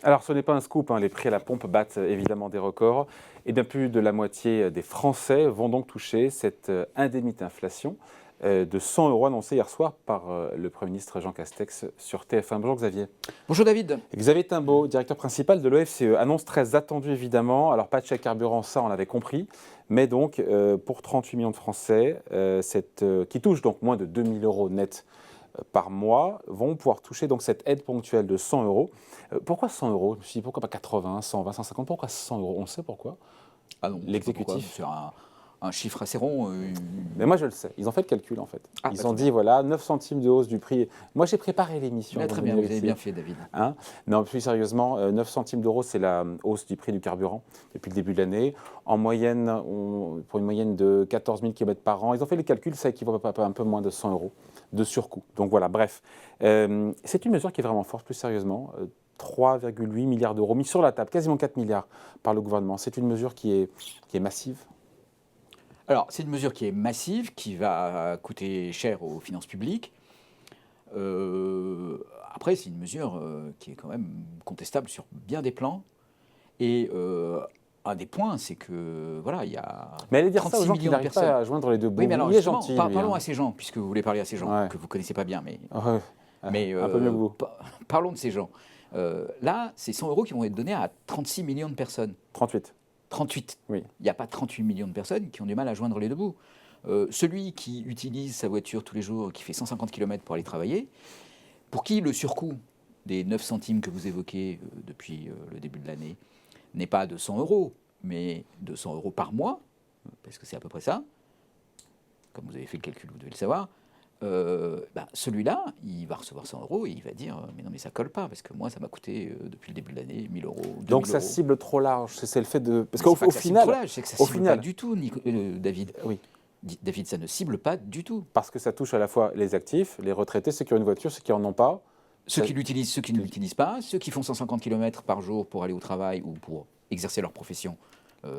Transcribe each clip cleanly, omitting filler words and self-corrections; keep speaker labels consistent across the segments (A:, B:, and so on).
A: Alors, ce n'est pas un scoop, hein, les prix à la pompe battent évidemment des records. Et bien plus de la moitié des Français vont donc toucher cette indemnité inflation de 100 euros annoncée hier soir par le Premier ministre Jean Castex sur TF1. Bonjour Xavier.
B: Bonjour David.
A: Xavier Timbaud, directeur principal de l'OFCE, annonce très attendue évidemment. Alors pas de chèque carburant, ça on l'avait compris, mais donc pour 38 millions de Français, qui touchent donc moins de 2 000 euros net par mois, vont pouvoir toucher donc cette aide ponctuelle de 100 euros. Pourquoi 100 euros? Je me suis dit pourquoi pas 80, 120, 150, pourquoi 100 euros? On sait pourquoi.
B: Ah non,
A: L'exécutif.
B: c'est un chiffre assez rond.
A: Mais moi je le sais, ils ont fait le calcul en fait.
B: Ah,
A: Ils
B: bah,
A: ont dit voilà, 9 centimes de hausse du prix. Moi j'ai préparé l'émission.
B: très bien, vous avez bien fait David.
A: Hein, non, plus sérieusement, 9 centimes d'euros, c'est la hausse du prix du carburant depuis le début de l'année. En moyenne, pour une moyenne de 14 000 km par an, ils ont fait les calculs, ça équivaut à un peu moins de 100 euros de surcoût. Donc voilà, bref. C'est une mesure qui est vraiment forte, plus sérieusement. 3,8 milliards d'euros mis sur la table, quasiment 4 milliards par le gouvernement. C'est une mesure qui est massive.
B: Alors, c'est une mesure qui est massive, qui va coûter cher aux finances publiques. Après, c'est une mesure qui est quand même contestable sur bien des plans. Et un des points, c'est que voilà, il y a.
A: Mais allez dire ça aux gens qui
B: millions de
A: n'arrivent
B: personnes.
A: pas à joindre les deux bouts.
B: Oui, mais alors,
A: il est
B: justement,
A: gentil.
B: parlons à ces gens, puisque vous voulez parler à ces gens que vous ne connaissez pas bien.
A: Ouais.
B: Mais
A: un peu mieux que vous.
B: Parlons de ces gens. Là, c'est 100 euros qui vont être donnés à 36 millions de personnes.
A: 38.
B: 38.
A: Oui.
B: Il n'y a pas 38 millions de personnes qui ont du mal à joindre les deux bouts. Celui qui utilise sa voiture tous les jours, qui fait 150 km pour aller travailler, pour qui le surcoût des 9 centimes que vous évoquez depuis le début de l'année n'est pas de 100 euros, mais de 100 euros par mois, parce que c'est à peu près ça, comme vous avez fait le calcul, vous devez le savoir, celui-là, il va recevoir 100 euros et il va dire mais non, mais ça colle pas, parce que moi, ça m'a coûté depuis le début de l'année 1 000 euros. 2 000
A: Donc ça
B: euros.
A: cible trop large, c'est le fait de. Parce
B: Mais
A: qu'au final.
B: c'est que ça cible pas du tout, David.
A: Oui.
B: David, ça ne cible pas du tout.
A: Parce que ça touche à la fois les actifs, les retraités, ceux qui ont une voiture, ceux qui n'en ont pas.
B: Ceux qui l'utilisent, ceux qui ne l'utilisent pas, ceux qui font 150 km par jour pour aller au travail ou pour exercer leur profession,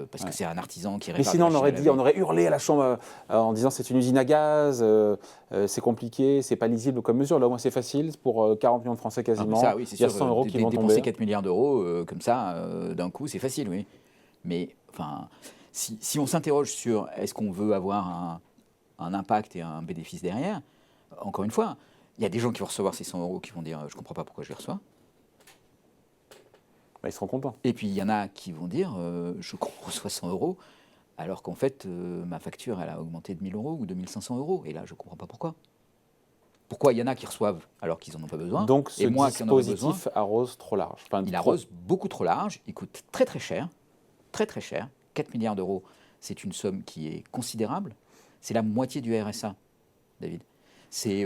B: parce que c'est un artisan qui répare.
A: Mais sinon, on aurait hurlé à la Chambre en disant c'est une usine à gaz, c'est compliqué, c'est pas lisible comme mesure. Là, au moins, c'est facile pour 40 millions de Français quasiment.
B: Ça, oui, c'est
A: il y a
B: sûr,
A: 100 euros qui vont
B: dépenser
A: tomber.
B: 4 milliards d'euros comme ça, d'un coup, c'est facile, oui. Mais enfin, si on s'interroge sur est-ce qu'on veut avoir un impact et un bénéfice derrière, encore une fois, il y a des gens qui vont recevoir ces 100 euros qui vont dire je ne comprends pas pourquoi je les reçois.
A: Ils seront contents.
B: Et puis il y en a qui vont dire je reçois 100 euros alors qu'en fait ma facture elle a augmenté de 1 000 euros ou de 1 500 euros. Et là je ne comprends pas pourquoi. Pourquoi il y en a qui reçoivent alors qu'ils n'en ont pas besoin.
A: Donc ce
B: et moi,
A: dispositif arrose trop large.
B: Il arrose beaucoup trop large, il coûte très très cher, très très cher. 4 milliards d'euros, c'est une somme qui est considérable. C'est la moitié du RSA, David. C'est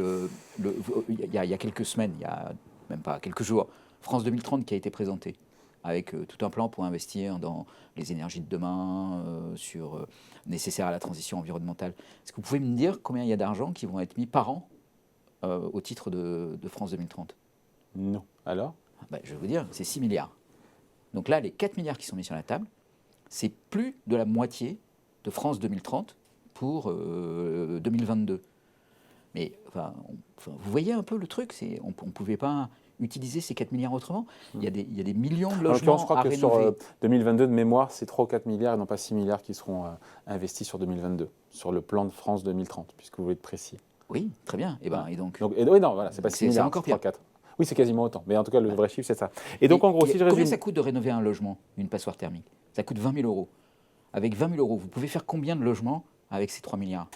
B: il y a quelques semaines, il y a même pas quelques jours, France 2030 qui a été présenté avec tout un plan pour investir dans les énergies de demain, nécessaires à la transition environnementale. Est-ce que vous pouvez me dire combien il y a d'argent qui vont être mis par an au titre de France 2030?
A: Non. Alors
B: je vais vous dire, c'est 6 milliards. Donc là, les 4 milliards qui sont mis sur la table, c'est plus de la moitié de France 2030 pour 2022. Mais vous voyez un peu le truc, on ne pouvait pas utiliser ces 4 milliards autrement. Il y a des millions de logements
A: je crois
B: à
A: que
B: rénover.
A: sur 2022, de mémoire, c'est 3 ou 4 milliards et non pas 6 milliards qui seront investis sur 2022, sur le plan de France 2030, puisque vous voulez être précis.
B: Oui, très bien. Et donc
A: oui, non, voilà, c'est pas 6 milliards,
B: c'est encore pire.
A: 3, 4. Oui, c'est quasiment autant. Mais en tout cas, le vrai chiffre, c'est ça. Et donc, en gros, si je résume...
B: Combien ça coûte de rénover un logement, une passoire thermique? Ça coûte 20 000 euros. Avec 20 000 euros, vous pouvez faire combien de logements avec ces 3 milliards?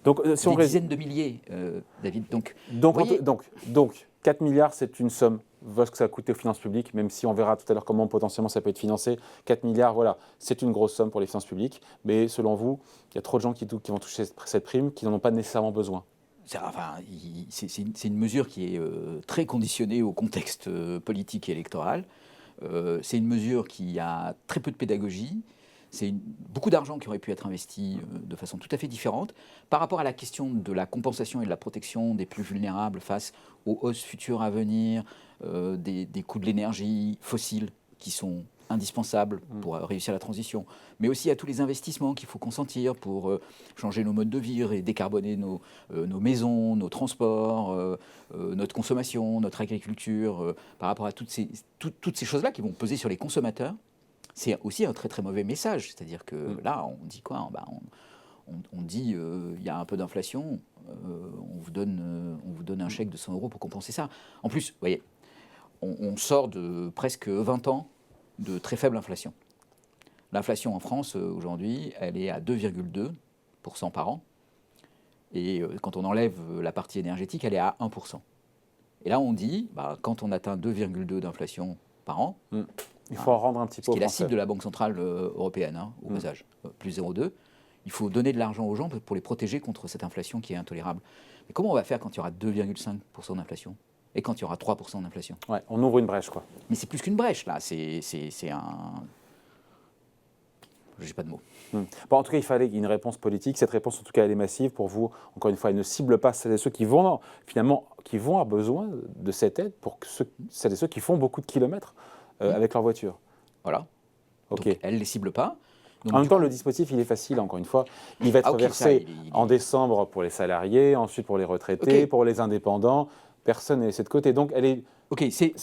A: Donc, si on
B: des dizaines de milliers, David.
A: Donc, 4 milliards, c'est une somme. Voilà ce que ça a coûté aux finances publiques, même si on verra tout à l'heure comment potentiellement ça peut être financé. 4 milliards, voilà, c'est une grosse somme pour les finances publiques. Mais selon vous, il y a trop de gens qui vont toucher cette prime qui n'en ont pas nécessairement besoin.
B: C'est une mesure qui est très conditionnée au contexte politique et électoral. C'est une mesure qui a très peu de pédagogie. C'est beaucoup d'argent qui aurait pu être investi de façon tout à fait différente par rapport à la question de la compensation et de la protection des plus vulnérables face aux hausses futures à venir, des coûts de l'énergie fossile qui sont indispensables pour réussir la transition, mais aussi à tous les investissements qu'il faut consentir pour changer nos modes de vie et décarboner nos maisons, nos transports, notre consommation, notre agriculture, par rapport à toutes ces choses-là qui vont peser sur les consommateurs. C'est aussi un très très mauvais message. C'est-à-dire que là, on dit quoi? On dit il y a un peu d'inflation, on vous donne un chèque de 100 € pour compenser ça. En plus, vous voyez, on sort de presque 20 ans de très faible inflation. L'inflation en France, aujourd'hui, elle est à 2,2% par an. Et quand on enlève la partie énergétique, elle est à 1%. Et là, on dit, quand on atteint 2,2 d'inflation par an,
A: il faut en rendre un petit peu aux
B: ce qui est la
A: Français.
B: cible de la Banque Centrale Européenne, au passage, plus 0,2, il faut donner de l'argent aux gens pour les protéger contre cette inflation qui est intolérable. Mais comment on va faire quand il y aura 2,5% d'inflation et quand il y aura 3% d'inflation?
A: Ouais, on ouvre une brèche, quoi.
B: Mais c'est plus qu'une brèche, là. C'est un... J'ai pas de mots.
A: Bon, en tout cas, il fallait une réponse politique. Cette réponse, en tout cas, elle est massive. Pour vous, encore une fois, elle ne cible pas celles et ceux qui vont, finalement, qui vont avoir besoin de cette aide pour celles et ceux qui font beaucoup de kilomètres avec leur voiture.
B: Voilà.
A: Ok.
B: Donc, elle ne les cible pas. Donc,
A: En même temps, le dispositif, il est facile, encore une fois. Il va être versé en décembre pour les salariés, ensuite pour les retraités, pour les indépendants. Personne n'est laissé de côté. Donc, elle est...
B: Ok, c'est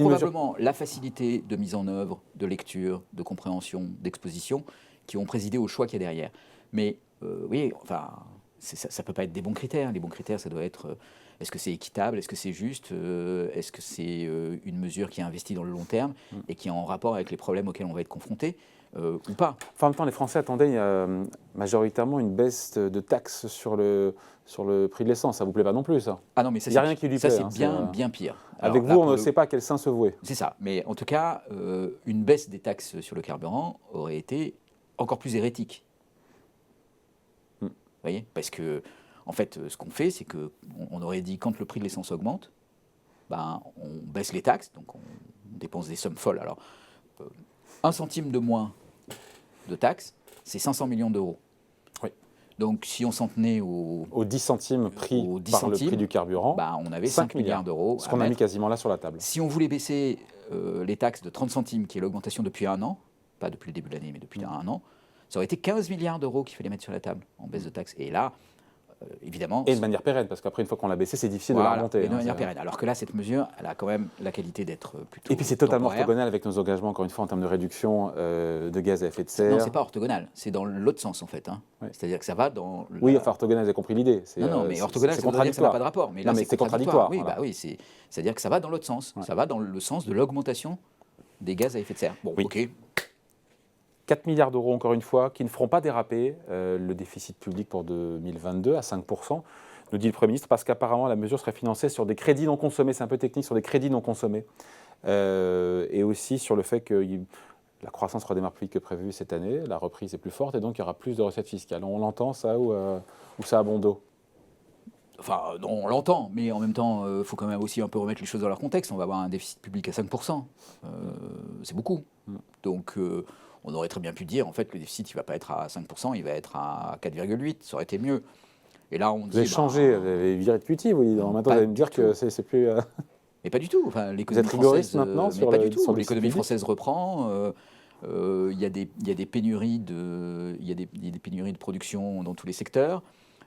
B: probablement la facilité de mise en œuvre, de lecture, de compréhension, d'exposition qui ont présidé au choix qu'il y a derrière. Mais oui, enfin, ça ne peut pas être des bons critères. Les bons critères, ça doit être est-ce que c'est équitable, est-ce que c'est juste, est-ce que c'est une mesure qui est investie dans le long terme et qui est en rapport avec les problèmes auxquels on va être confronté ou pas.
A: Enfin, en même temps, les Français attendaient majoritairement une baisse de taxes sur le prix de l'essence. Ça ne vous plaît pas non plus, ça?
B: Ah non, mais ça,
A: il n'y a rien qui lui plaît.
B: Ça, c'est bien pire.
A: Avec vous, on ne sait pas à quel sein se vouer.
B: C'est ça. Mais en tout cas, une baisse des taxes sur le carburant aurait été encore plus hérétique. Vous voyez? Parce que, en fait, ce qu'on fait, c'est qu'on aurait dit quand le prix de l'essence augmente, on baisse les taxes, donc on dépense des sommes folles. Alors, 1 centime de moins de taxes, c'est 500 millions d'euros.
A: Oui.
B: Donc, si on s'en tenait aux 10 centimes pris
A: par le prix du carburant,
B: on avait 5 milliards d'euros.
A: Ce qu'on a mis quasiment là sur la table.
B: Si on voulait baisser les taxes de 30 centimes, qui est l'augmentation depuis un an, pas depuis le début de l'année, mais depuis un an, ça aurait été 15 milliards d'euros qu'il fallait mettre sur la table en baisse de taxes. Et là, évidemment...
A: Et de manière pérenne, parce qu'après, une fois qu'on l'a baissé, c'est difficile de la remonter.
B: Et de manière pérenne. Alors que là, cette mesure, elle a quand même la qualité d'être plutôt...
A: Et puis c'est totalement
B: temporaire.
A: orthogonal avec nos engagements, encore une fois, en termes de réduction de gaz à effet de serre.
B: Non, c'est pas orthogonal. C'est dans l'autre sens, en fait.
A: Ouais.
B: C'est-à-dire que ça va dans...
A: Oui, enfin, orthogonal, vous avez compris l'idée.
B: Non, mais orthogonal, ça veut dire que ça n'a pas de rapport. Mais là,
A: c'est contradictoire.
B: Oui, voilà. C'est-à-dire que ça va dans l'autre sens. Ouais. Ça va dans le sens de l'augmentation des gaz à effet de serre. Bon, ok.
A: 4 milliards d'euros, encore une fois, qui ne feront pas déraper le déficit public pour 2022 à 5%, nous dit le Premier ministre, parce qu'apparemment la mesure serait financée sur des crédits non consommés, c'est un peu technique, sur des crédits non consommés, et aussi sur le fait que la croissance redémarre plus vite que prévu cette année, la reprise est plus forte, et donc il y aura plus de recettes fiscales. On l'entend ça ou ça a bon dos?
B: Enfin, non, on l'entend, mais en même temps, il faut quand même aussi un peu remettre les choses dans leur contexte. On va avoir un déficit public à 5%, c'est beaucoup. Donc... on aurait très bien pu dire, en fait, le déficit, il ne va pas être à 5%, il va être à 4,8%, ça aurait été mieux. Et là, on dit...
A: Vous avez changé, vous avez viré de QT, oui. Maintenant, vous allez me dire que c'est plus...
B: Mais pas du tout. Enfin,
A: vous êtes rigoriste maintenant sur
B: pas du tout. L'économie française reprend. Il y a des pénuries de production dans tous les secteurs.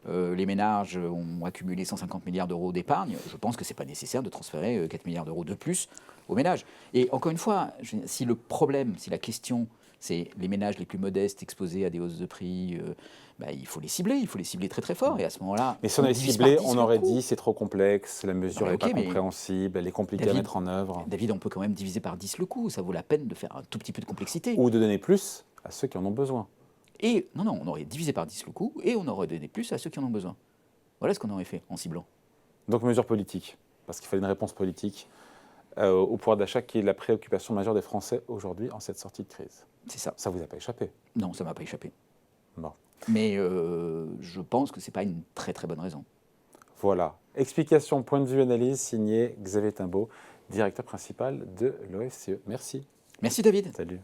B: Les ménages ont accumulé 150 milliards d'euros d'épargne. Je pense que ce n'est pas nécessaire de transférer 4 milliards d'euros de plus aux ménages. Et encore une fois, si le problème, si la question... c'est les ménages les plus modestes exposés à des hausses de prix, il faut les cibler très très fort. Et à ce moment-là,
A: mais si on avait ciblé, on aurait dit c'est trop complexe, la mesure n'est pas compréhensible, elle est compliquée à mettre en œuvre.
B: David, on peut quand même diviser par 10 le coût, ça vaut la peine de faire un tout petit peu de complexité.
A: Ou de donner plus à ceux qui en ont besoin.
B: Et non, on aurait divisé par 10 le coût et on aurait donné plus à ceux qui en ont besoin. Voilà ce qu'on aurait fait en ciblant.
A: Donc mesure politique, parce qu'il fallait une réponse politique au pouvoir d'achat qui est la préoccupation majeure des Français aujourd'hui en cette sortie de crise.
B: C'est ça.
A: Ça ne vous a pas échappé?
B: Non, ça ne m'a pas échappé.
A: Bon.
B: Mais je pense que ce n'est pas une très très bonne raison.
A: Voilà. Explication, point de vue, analyse, signé Xavier Timbaud, directeur principal de l'OFCE. Merci.
B: Merci David.
A: Salut.